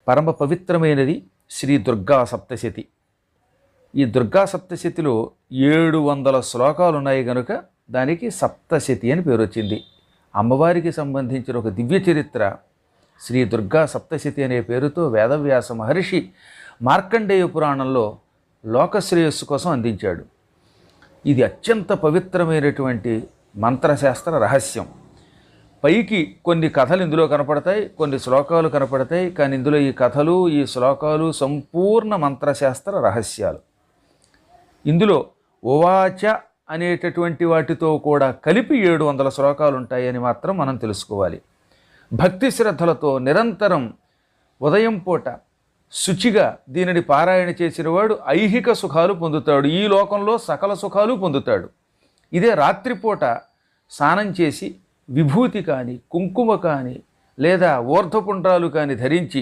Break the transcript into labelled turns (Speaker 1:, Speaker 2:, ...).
Speaker 1: పరమ పవిత్రమైనది శ్రీ దుర్గా సప్తశతి. ఈ దుర్గా సప్తశతిలో 700 శ్లోకాలు ఉన్నాయి కనుక దానికి సప్తశతి అని పేరు వచ్చింది. అమ్మవారికి సంబంధించిన ఒక దివ్య చరిత్ర శ్రీ దుర్గా సప్తశతి అనే పేరుతో వేదవ్యాస మహర్షి మార్కండేయ పురాణంలో లోకశ్రేయస్సు కోసం అందించాడు. ఇది అత్యంత పవిత్రమైనటువంటి మంత్రశాస్త్ర రహస్యం. పైకి కొన్ని కథలు ఇందులో కనపడతాయి, కొన్ని శ్లోకాలు కనపడతాయి, కానీ ఇందులో ఈ కథలు ఈ శ్లోకాలు సంపూర్ణ మంత్రశాస్త్ర రహస్యాలు. ఇందులో ఉవాచ అనేటటువంటి వాటితో కూడా కలిపి 700 శ్లోకాలు ఉంటాయని మాత్రం మనం తెలుసుకోవాలి. భక్తి శ్రద్ధలతో నిరంతరం ఉదయం పూట శుచిగా దీనిని పారాయణ చేసినవాడు ఐహిక సుఖాలు పొందుతాడు, ఈ లోకంలో సకల సుఖాలు పొందుతాడు. ఇదే రాత్రిపూట స్నానం చేసి విభూతి కానీ కుంకుమ కానీ లేదా ఊర్ధ్వపుండ్రాలు కానీ ధరించి